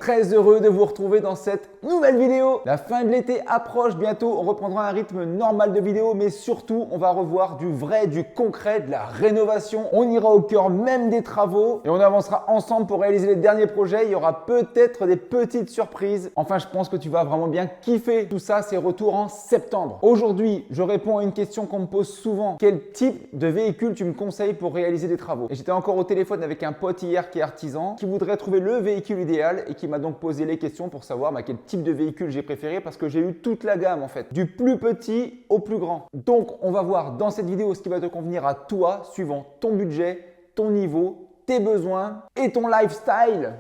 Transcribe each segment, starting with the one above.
très heureux de vous retrouver dans cette nouvelle vidéo. La fin de l'été approche bientôt, on reprendra un rythme normal de vidéos, mais surtout on va revoir du vrai, du concret, de la rénovation. On ira au cœur même des travaux et on avancera ensemble pour réaliser les derniers projets. Il y aura peut-être des petites surprises. Enfin, je pense que tu vas vraiment bien kiffer. Tout ça, c'est retour en septembre. Aujourd'hui, je réponds à une question qu'on me pose souvent. Quel type de véhicule tu me conseilles pour réaliser des travaux? Et j'étais encore au téléphone avec un pote hier qui est artisan, qui voudrait trouver le véhicule idéal et qui m'a donc posé les questions pour savoir quel type de véhicule j'ai préféré, parce que j'ai eu toute la gamme en fait, du plus petit au plus grand. Donc on va voir dans cette vidéo ce qui va te convenir à toi, suivant ton budget, ton niveau, tes besoins et ton lifestyle.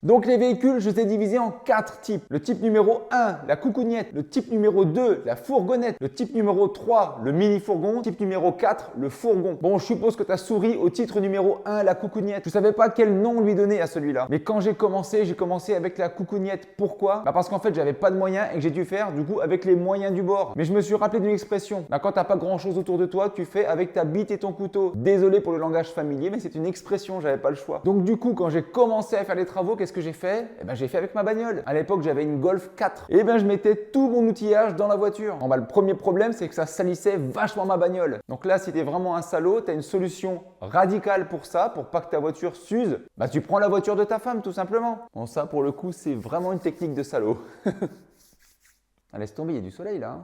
Donc les véhicules, je les ai divisés en 4 types. Le type numéro 1, la coucougnette. Le type numéro 2, la fourgonnette. Le type numéro 3, le mini-fourgon. Type numéro 4, le fourgon. Bon, je suppose que tu as souri au titre numéro 1, la coucougnette. Je ne savais pas quel nom lui donner à celui-là. Mais quand j'ai commencé avec la coucougnette. Pourquoi? Parce qu'en fait, j'avais pas de moyens et que j'ai dû faire du coup avec les moyens du bord. Mais je me suis rappelé d'une expression. Quand tu n'as pas grand-chose autour de toi, tu fais avec ta bite et ton couteau. Désolé pour le langage familier, mais c'est une expression, j'avais pas le choix. Donc du coup, quand j'ai commencé à faire les travaux, qu'est-ce que j'ai fait? J'ai fait avec ma bagnole. À l'époque, j'avais une Golf 4. Et je mettais tout mon outillage dans la voiture. Le premier problème, c'est que ça salissait vachement ma bagnole. Donc là, si tu es vraiment un salaud, tu as une solution radicale pour ça, pour pas que ta voiture s'use. Tu prends la voiture de ta femme, tout simplement. Bon, ça, pour le coup, c'est vraiment une technique de salaud. Laisse tomber, il y a du soleil là.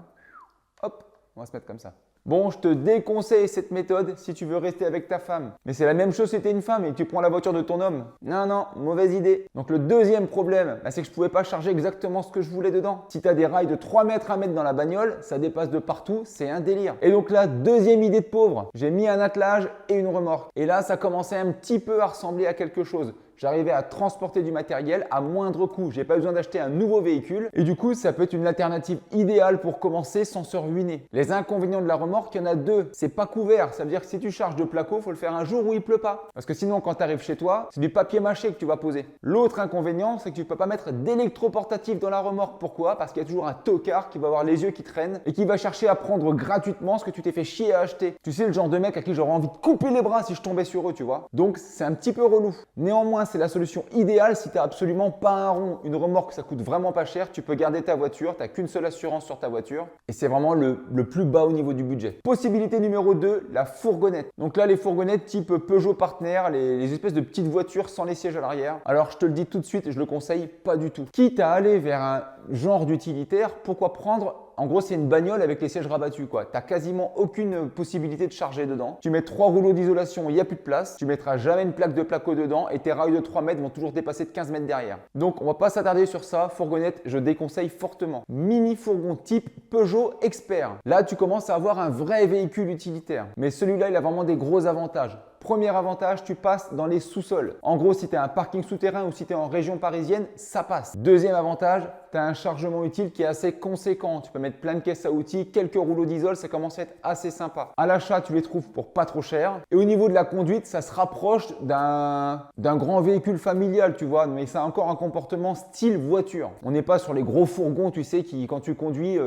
Hop, on va se mettre comme ça. Bon, je te déconseille cette méthode si tu veux rester avec ta femme. Mais c'est la même chose si tu es une femme et que tu prends la voiture de ton homme. Non, mauvaise idée. Donc le deuxième problème, c'est que je ne pouvais pas charger exactement ce que je voulais dedans. Si tu as des rails de 3 mètres à mettre dans la bagnole, ça dépasse de partout, c'est un délire. Et donc là, deuxième idée de pauvre, j'ai mis un attelage et une remorque. Et là, ça commençait un petit peu à ressembler à quelque chose. J'arrivais à transporter du matériel à moindre coût. Je n'ai pas besoin d'acheter un nouveau véhicule. Et du coup, ça peut être une alternative idéale pour commencer sans se ruiner. Les inconvénients de la remorque, il y en a deux. C'est pas couvert. Ça veut dire que si tu charges de placo, il faut le faire un jour où il pleut pas. Parce que sinon, quand tu arrives chez toi, c'est du papier mâché que tu vas poser. L'autre inconvénient, c'est que tu ne peux pas mettre d'électroportatif dans la remorque. Pourquoi? Parce qu'il y a toujours un tocard qui va avoir les yeux qui traînent et qui va chercher à prendre gratuitement ce que tu t'es fait chier à acheter. Tu sais, le genre de mec à qui j'aurais envie de couper les bras si je tombais sur eux, tu vois. Donc, c'est un petit peu relou. Néanmoins, c'est la solution idéale si tu n'as absolument pas un rond. Une remorque, ça coûte vraiment pas cher. Tu peux garder ta voiture. Tu n'as qu'une seule assurance sur ta voiture. Et c'est vraiment le plus bas au niveau du budget. Possibilité numéro 2, la fourgonnette. Donc là, les fourgonnettes type Peugeot Partner, les espèces de petites voitures sans les sièges à l'arrière. Alors, je te le dis tout de suite, je le conseille pas du tout. Quitte à aller vers un genre d'utilitaire, pourquoi prendre? En gros, c'est une bagnole avec les sièges rabattus, quoi. Tu n'as quasiment aucune possibilité de charger dedans. Tu mets 3 rouleaux d'isolation, il n'y a plus de place. Tu mettras jamais une plaque de placo dedans et tes rails de 3 mètres vont toujours dépasser de 15 mètres derrière. Donc, on va pas s'attarder sur ça. Fourgonnette, je déconseille fortement. Mini fourgon type Peugeot Expert. Là, tu commences à avoir un vrai véhicule utilitaire. Mais celui-là, il a vraiment des gros avantages. Premier avantage, tu passes dans les sous-sols. En gros, si tu as un parking souterrain ou si tu es en région parisienne, ça passe. Deuxième avantage, tu as un chargement utile qui est assez conséquent. Tu peux mettre plein de caisses à outils, quelques rouleaux d'isole, ça commence à être assez sympa. À l'achat, tu les trouves pour pas trop cher. Et au niveau de la conduite, ça se rapproche d'un grand véhicule familial, tu vois. Mais ça a encore un comportement style voiture. On n'est pas sur les gros fourgons, tu sais, qui quand tu conduis,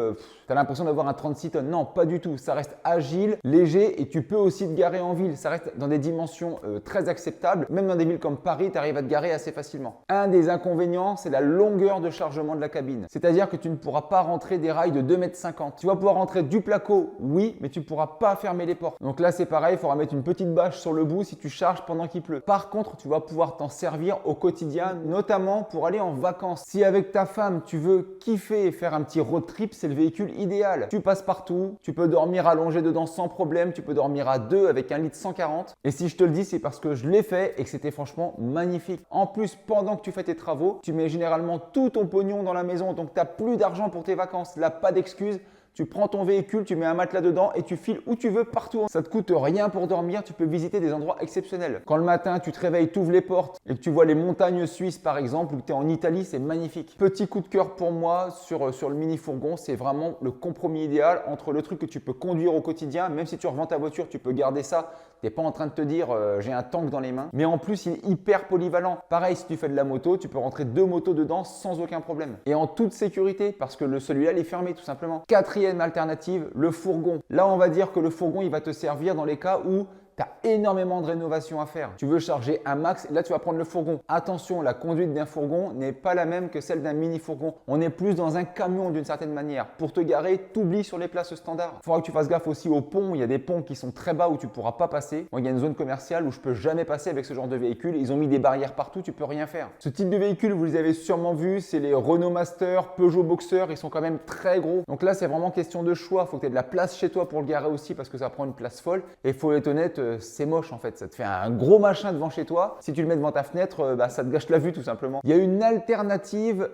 tu as l'impression d'avoir un 36 tonnes. Non, pas du tout. Ça reste agile, léger et tu peux aussi te garer en ville. Ça reste dans des dimensions très acceptables. Même dans des villes comme Paris, tu arrives à te garer assez facilement. Un des inconvénients, c'est la longueur de chargement de la cabine. C'est-à-dire que tu ne pourras pas rentrer des rails de 2,50 m. Tu vas pouvoir rentrer du placo, oui, mais tu ne pourras pas fermer les portes. Donc là, c'est pareil, il faudra mettre une petite bâche sur le bout si tu charges pendant qu'il pleut. Par contre, tu vas pouvoir t'en servir au quotidien, notamment pour aller en vacances. Si avec ta femme, tu veux kiffer et faire un petit road trip, c'est le véhicule idéal. Tu passes partout, tu peux dormir allongé dedans sans problème, tu peux dormir à deux avec 1,140 litre. Et si je te le dis, c'est parce que je l'ai fait et que c'était franchement magnifique. En plus, pendant que tu fais tes travaux, tu mets généralement tout ton pognon dans la maison, donc tu n'as plus d'argent pour tes vacances. Là, pas d'excuse. Tu prends ton véhicule, tu mets un matelas dedans et tu files où tu veux partout. Ça te coûte rien pour dormir, tu peux visiter des endroits exceptionnels. Quand le matin, tu te réveilles, tu ouvres les portes et que tu vois les montagnes suisses par exemple ou que tu es en Italie, c'est magnifique. Petit coup de cœur pour moi sur le mini fourgon, c'est vraiment le compromis idéal entre le truc que tu peux conduire au quotidien, même si tu revends ta voiture, tu peux garder ça. Tu n'es pas en train de te dire j'ai un tank dans les mains. Mais en plus, il est hyper polyvalent. Pareil, si tu fais de la moto, tu peux rentrer 2 motos dedans sans aucun problème. Et en toute sécurité parce que celui-là, il est fermé tout simplement. Quatrième alternative, le fourgon. Là, on va dire que le fourgon, il va te servir dans les cas où tu as énormément de rénovation à faire. Tu veux charger un max, là tu vas prendre le fourgon. Attention, la conduite d'un fourgon n'est pas la même que celle d'un mini fourgon. On est plus dans un camion d'une certaine manière. Pour te garer, t'oublies sur les places standards. Il faudra que tu fasses gaffe aussi aux ponts. Il y a des ponts qui sont très bas où tu ne pourras pas passer. Moi, il y a une zone commerciale où je peux jamais passer avec ce genre de véhicule. Ils ont mis des barrières partout, tu peux rien faire. Ce type de véhicule, vous les avez sûrement vus, c'est les Renault Master, Peugeot Boxer. Ils sont quand même très gros. Donc là, c'est vraiment question de choix. Il faut que tu aies de la place chez toi pour le garer aussi parce que ça prend une place folle. Et il faut être honnête, c'est moche en fait. Ça te fait un gros machin devant chez toi. Si tu le mets devant ta fenêtre, ça te gâche la vue tout simplement. Il y a une alternative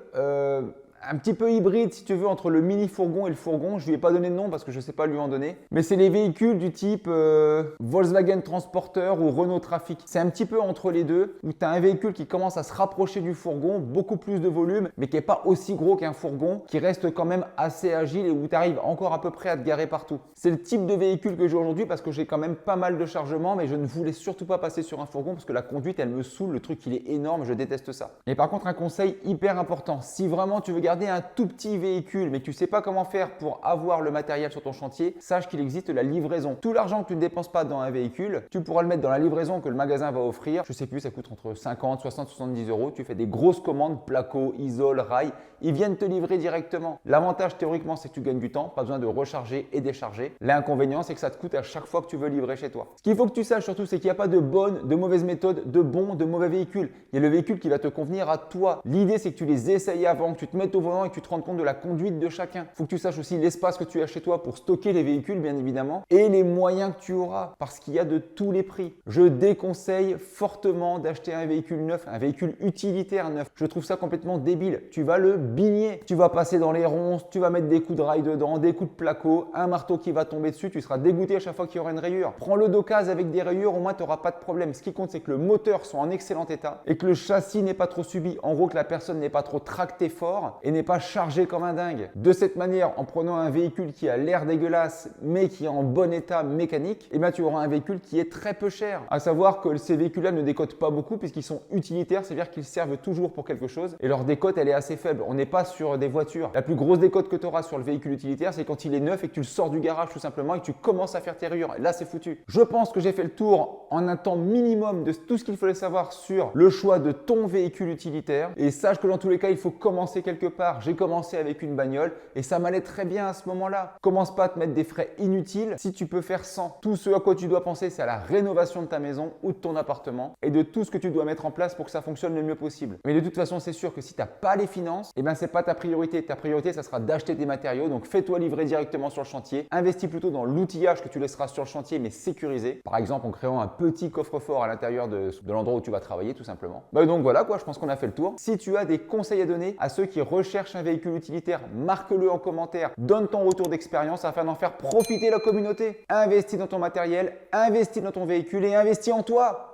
un petit peu hybride si tu veux entre le mini fourgon et le fourgon. Je lui ai pas donné de nom parce que je sais pas lui en donner. Mais c'est les véhicules du type Volkswagen Transporter ou Renault Trafic. C'est un petit peu entre les deux où tu as un véhicule qui commence à se rapprocher du fourgon, beaucoup plus de volume, mais qui n'est pas aussi gros qu'un fourgon, qui reste quand même assez agile et où tu arrives encore à peu près à te garer partout. C'est le type de véhicule que j'ai aujourd'hui parce que j'ai quand même pas mal de chargement, mais je ne voulais surtout pas passer sur un fourgon parce que la conduite elle me saoule, le truc il est énorme, je déteste ça. Et par contre un conseil hyper important, si vraiment tu veux garder un tout petit véhicule mais que tu ne sais pas comment faire pour avoir le matériel sur ton chantier, sache qu'il existe la livraison. Tout l'argent que tu ne dépenses pas dans un véhicule, tu pourras le mettre dans la livraison que le magasin va offrir. Je sais plus, ça coûte entre 50, 60, 70 euros. Tu fais des grosses commandes, placo, isole, rail, ils viennent te livrer directement. L'avantage théoriquement, c'est que tu gagnes du temps, pas besoin de recharger et décharger. L'inconvénient, c'est que ça te coûte à chaque fois que tu veux livrer chez toi. Ce qu'il faut que tu saches surtout, c'est qu'il n'y a pas de bonne, de mauvaise méthode, de bon, de mauvais véhicule. Il y a le véhicule qui va te convenir à toi. L'idée, c'est que tu les essayes avant, que tu te mettes au volant et que tu te rendes compte de la conduite de chacun. Il faut que tu saches aussi l'espace que tu as chez toi pour stocker les véhicules, bien évidemment, et les moyens que tu auras, parce qu'il y a de tous les prix. Je déconseille fortement d'acheter un véhicule neuf, un véhicule utilitaire neuf. Je trouve ça complètement débile. Tu vas le bigner. Tu vas passer dans les ronces, tu vas mettre des coups de rail dedans, des coups de placo, un marteau qui va tomber dessus, tu seras dégoûté à chaque fois qu'il y aura une rayure. Prends-le d'occasion avec des rayures, au moins tu n'auras pas de problème. Ce qui compte, c'est que le moteur soit en excellent état et que le châssis n'est pas trop subi. En gros, que la personne n'est pas trop tractée fort et n'est pas chargée comme un dingue. De cette manière, en prenant un véhicule qui a l'air dégueulasse mais qui est en bon état mécanique, eh bien, tu auras un véhicule qui est très peu cher. À savoir que ces véhicules-là ne décotent pas beaucoup puisqu'ils sont utilitaires, c'est-à-dire qu'ils servent toujours pour quelque chose et leur décote elle est assez faible. On n'est pas sur des voitures. La plus grosse décote que tu auras sur le véhicule utilitaire, c'est quand il est neuf et que tu le sors du garage tout simplement et que tu commences à faire tes rayures. Là, c'est foutu. Je pense que j'ai fait le tour en un temps minimum de tout ce qu'il fallait savoir sur le choix de ton véhicule utilitaire. Et sache que dans tous les cas, il faut commencer quelque part. J'ai commencé avec une bagnole et ça m'allait très bien à ce moment-là. Commence pas à te mettre des frais inutiles si tu peux faire sans. Tout ce à quoi tu dois penser, c'est à la rénovation de ta maison ou de ton appartement et de tout ce que tu dois mettre en place pour que ça fonctionne le mieux possible. Mais de toute façon, c'est sûr que si tu n'as pas les finances, eh ben c'est pas ta priorité. Ta priorité, ça sera d'acheter des matériaux. Donc, fais-toi livrer directement sur le chantier. Investis plutôt dans l'outillage que tu laisseras sur le chantier, mais sécurisé. Par exemple, en créant un petit coffre-fort à l'intérieur de l'endroit où tu vas travailler, tout simplement. Donc voilà quoi, je pense qu'on a fait le tour. Si tu as des conseils à donner à ceux qui recherchent un véhicule utilitaire, marque-le en commentaire. Donne ton retour d'expérience afin d'en faire profiter la communauté. Investis dans ton matériel, investis dans ton véhicule et investis en toi.